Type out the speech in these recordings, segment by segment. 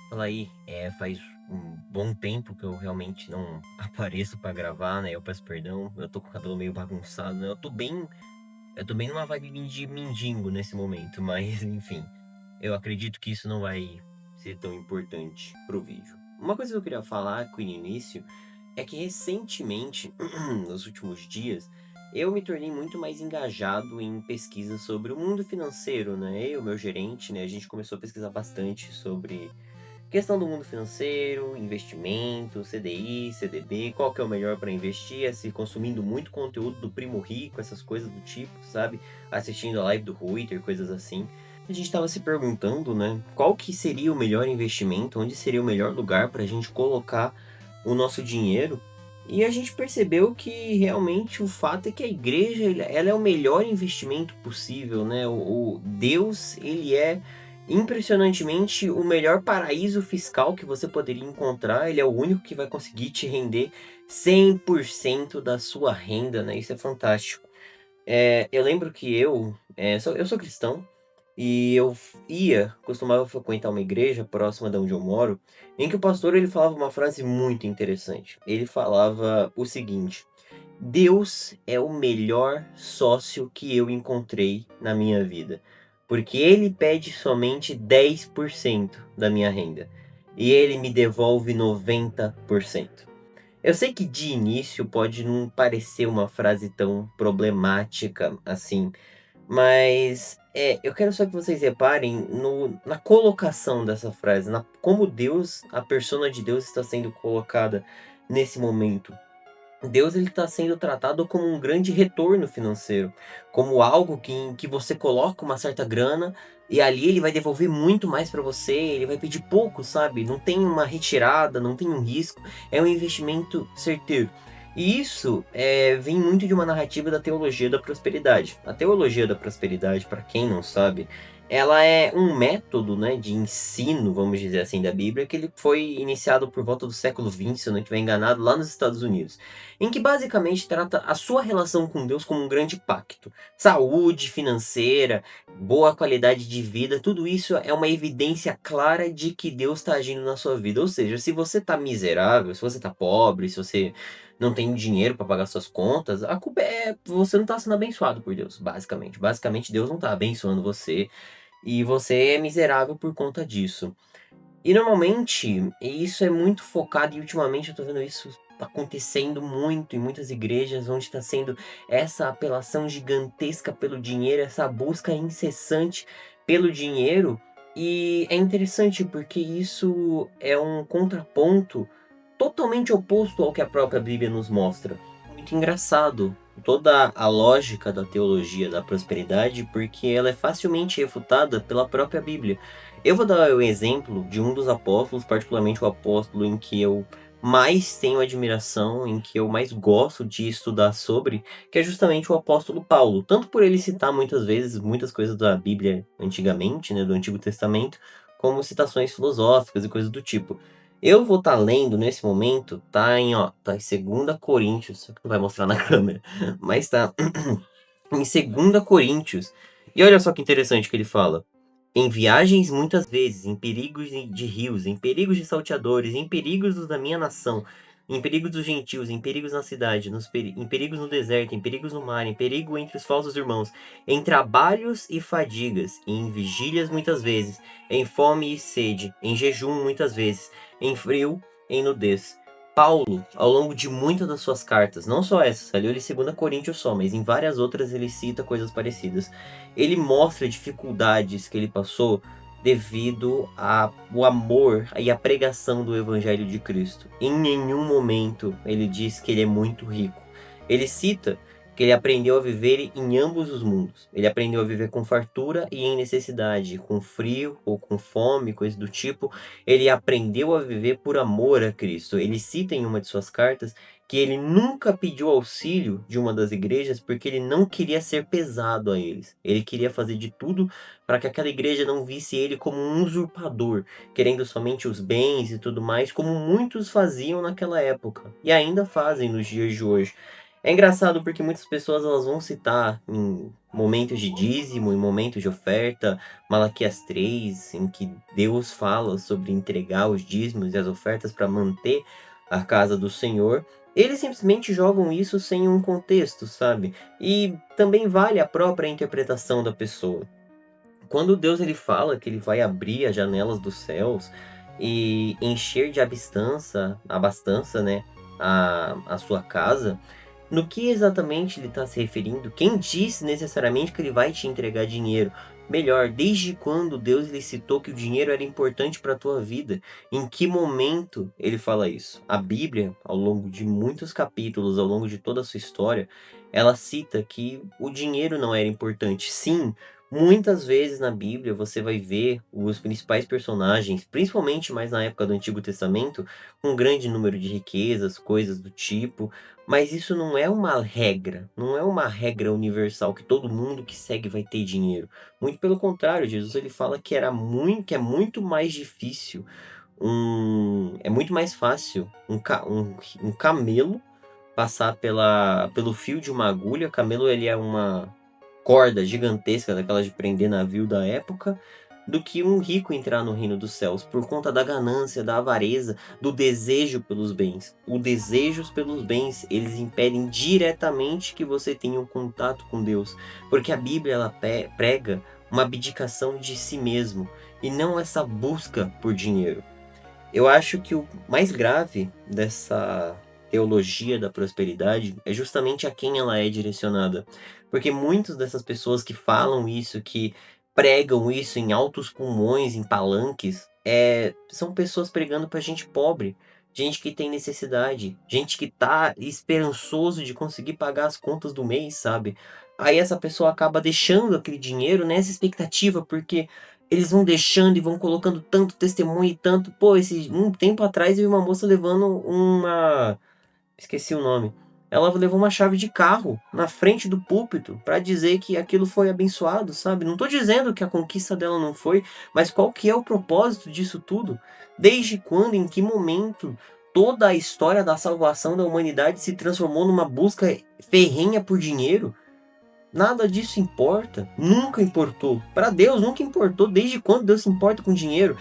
Fala aí, faz um bom tempo que eu realmente não apareço pra gravar, né? Eu peço perdão, eu tô com o cabelo meio bagunçado, né? Eu tô bem numa vibe de mendigo nesse momento, mas enfim, eu acredito que isso não vai ser tão importante pro vídeo. Uma coisa que eu queria falar aqui no início é que recentemente, nos últimos dias, eu me tornei muito mais engajado em pesquisas sobre o mundo financeiro, né? Eu, meu gerente, né? A gente começou a pesquisar bastante sobre questão do mundo financeiro, investimento, CDI, CDB, qual que é o melhor para investir, se consumindo muito conteúdo do Primo Rico, essas coisas do tipo, sabe? Assistindo a live do Twitter, coisas assim. A gente estava se perguntando, né, qual que seria o melhor investimento, onde seria o melhor lugar para a gente colocar o nosso dinheiro. E a gente percebeu que realmente o fato é que a igreja, ela é o melhor investimento possível, né? O Deus, ele é impressionantemente o melhor paraíso fiscal que você poderia encontrar. Ele é o único que vai conseguir te render 100% da sua renda, né? Isso é fantástico. Eu lembro que eu sou cristão e costumava frequentar uma igreja próxima de onde eu moro, em que o pastor ele falava uma frase muito interessante. Ele falava o seguinte: Deus é o melhor sócio que eu encontrei na minha vida, porque ele pede somente 10% da minha renda e ele me devolve 90%. Eu sei que de início pode não parecer uma frase tão problemática assim, mas eu quero só que vocês reparem na colocação dessa frase, como Deus, a persona de Deus está sendo colocada nesse momento. Deus ele está sendo tratado como um grande retorno financeiro, como algo em que você coloca uma certa grana e ali ele vai devolver muito mais para você, ele vai pedir pouco, sabe? Não tem uma retirada, não tem um risco, é um investimento certeiro. E isso vem muito de uma narrativa da teologia da prosperidade. A teologia da prosperidade, para quem não sabe, ela é um método, né, de ensino, vamos dizer assim, da Bíblia, que ele foi iniciado por volta do século XX, se eu não estiver enganado, lá nos Estados Unidos, em que basicamente trata a sua relação com Deus como um grande pacto. Saúde financeira, boa qualidade de vida, tudo isso é uma evidência clara de que Deus está agindo na sua vida. Ou seja, se você está miserável, se você está pobre, se você não tem dinheiro para pagar suas contas, a culpa é você não está sendo abençoado por Deus, basicamente. Basicamente, Deus não está abençoando você e você é miserável por conta disso. E normalmente, isso é muito focado, e ultimamente eu tô vendo isso acontecendo muito em muitas igrejas, onde está sendo essa apelação gigantesca pelo dinheiro, essa busca incessante pelo dinheiro. E é interessante porque isso é um contraponto totalmente oposto ao que a própria Bíblia nos mostra. Muito engraçado toda a lógica da teologia da prosperidade, porque ela é facilmente refutada pela própria Bíblia. Eu vou dar o exemplo de um dos apóstolos, particularmente o apóstolo em que eu mais tenho admiração, em que eu mais gosto de estudar sobre, que é justamente o apóstolo Paulo. Tanto por ele citar muitas vezes muitas coisas da Bíblia antigamente, né, do Antigo Testamento, como citações filosóficas e coisas do tipo. Eu vou estar lendo nesse momento, tá em 2 Coríntios, só que não vai mostrar na câmera, mas tá em 2 Coríntios. E olha só que interessante que ele fala: em viagens muitas vezes, em perigos de rios, em perigos de salteadores, em perigos dos da minha nação, em perigos dos gentios, em perigos na cidade, em perigos no deserto, em perigos no mar, em perigo entre os falsos irmãos, em trabalhos e fadigas, em vigílias muitas vezes, em fome e sede, em jejum muitas vezes, em frio, em nudez. Paulo, ao longo de muitas das suas cartas, não só essa, ali ele 2 Coríntios só, mas em várias outras ele cita coisas parecidas. Ele mostra dificuldades que ele passou devido ao amor e à pregação do Evangelho de Cristo. Em nenhum momento ele diz que ele é muito rico. Ele cita que ele aprendeu a viver em ambos os mundos. Ele aprendeu a viver com fartura e em necessidade, com frio ou com fome, coisa do tipo. Ele aprendeu a viver por amor a Cristo. Ele cita em uma de suas cartas que ele nunca pediu auxílio de uma das igrejas porque ele não queria ser pesado a eles. Ele queria fazer de tudo para que aquela igreja não visse ele como um usurpador, querendo somente os bens e tudo mais, como muitos faziam naquela época e ainda fazem nos dias de hoje. É engraçado porque muitas pessoas elas vão citar em momentos de dízimo, em momentos de oferta, Malaquias 3, em que Deus fala sobre entregar os dízimos e as ofertas para manter a casa do Senhor. Eles simplesmente jogam isso sem um contexto, sabe? E também vale a própria interpretação da pessoa. Quando Deus ele fala que ele vai abrir as janelas dos céus e encher de abastança, né, a sua casa, no que exatamente ele está se referindo? Quem disse necessariamente que ele vai te entregar dinheiro? Melhor, desde quando Deus ele citou que o dinheiro era importante para a tua vida? Em que momento ele fala isso? A Bíblia, ao longo de muitos capítulos, ao longo de toda a sua história, ela cita que o dinheiro não era importante. Sim, muitas vezes na Bíblia você vai ver os principais personagens, principalmente mais na época do Antigo Testamento, com um grande número de riquezas, coisas do tipo, mas isso não é uma regra, não é uma regra universal que todo mundo que segue vai ter dinheiro. Muito pelo contrário, Jesus ele fala que é muito mais difícil, é muito mais fácil um camelo passar pelo fio de uma agulha. Camelo ele é uma corda gigantesca, daquelas de prender navio da época, do que um rico entrar no reino dos céus, por conta da ganância, da avareza, do desejo pelos bens. Os desejos pelos bens, eles impedem diretamente que você tenha um contato com Deus, porque a Bíblia ela prega uma abdicação de si mesmo e não essa busca por dinheiro. Eu acho que o mais grave dessa teologia da prosperidade é justamente a quem ela é direcionada. Porque muitas dessas pessoas que falam isso, que pregam isso em altos pulmões, em palanques, são pessoas pregando para gente pobre, gente que tem necessidade, gente que tá esperançoso de conseguir pagar as contas do mês, sabe? Aí essa pessoa acaba deixando aquele dinheiro nessa expectativa, porque eles vão deixando e vão colocando tanto testemunho e tanto. Pô, um tempo atrás eu vi uma moça levando uma. Esqueci o nome. Ela levou uma chave de carro na frente do púlpito para dizer que aquilo foi abençoado, sabe? Não tô dizendo que a conquista dela não foi, mas qual que é o propósito disso tudo? Desde quando, em que momento, toda a história da salvação da humanidade se transformou numa busca ferrenha por dinheiro? Nada disso importa, nunca importou. Para Deus nunca importou. Desde quando Deus se importa com dinheiro?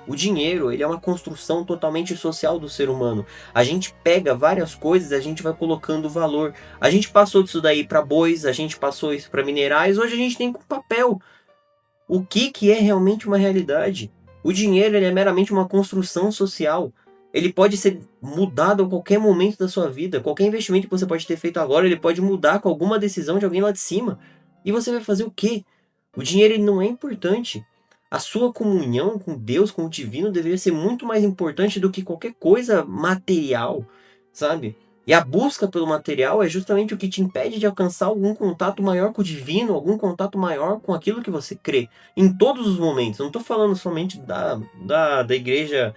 O dinheiro, ele é uma construção totalmente social do ser humano. A gente pega várias coisas, a gente vai colocando valor. A gente passou disso daí para bois, a gente passou isso para minerais, hoje a gente tem com papel. O que é realmente uma realidade? O dinheiro ele é meramente uma construção social. Ele pode ser mudado a qualquer momento da sua vida. Qualquer investimento que você pode ter feito agora, ele pode mudar com alguma decisão de alguém lá de cima. E você vai fazer o quê? O dinheiro ele não é importante. A sua comunhão com Deus, com o divino, deveria ser muito mais importante do que qualquer coisa material, sabe? E a busca pelo material é justamente o que te impede de alcançar algum contato maior com o divino, algum contato maior com aquilo que você crê. Em todos os momentos. Eu não estou falando somente da igreja,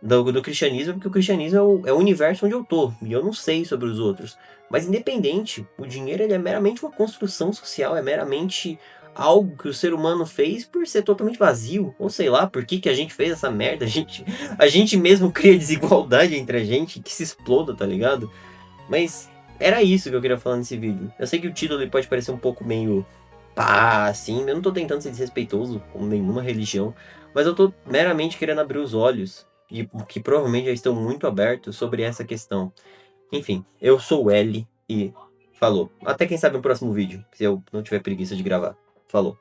do cristianismo, porque o cristianismo é o universo onde eu tô. E eu não sei sobre os outros. Mas independente, o dinheiro ele é meramente uma construção social, é meramente algo que o ser humano fez por ser totalmente vazio. Ou sei lá, por que, que a gente fez essa merda? A gente mesmo cria desigualdade entre a gente, que se exploda, tá ligado? Mas era isso que eu queria falar nesse vídeo. Eu sei que o título ele pode parecer um pouco meio pá, assim. Eu não tô tentando ser desrespeitoso com nenhuma religião, mas eu tô meramente querendo abrir os olhos, e que provavelmente já estão muito abertos sobre essa questão. Enfim, eu sou o L e falou. Até quem sabe no próximo vídeo, se eu não tiver preguiça de gravar. Falou.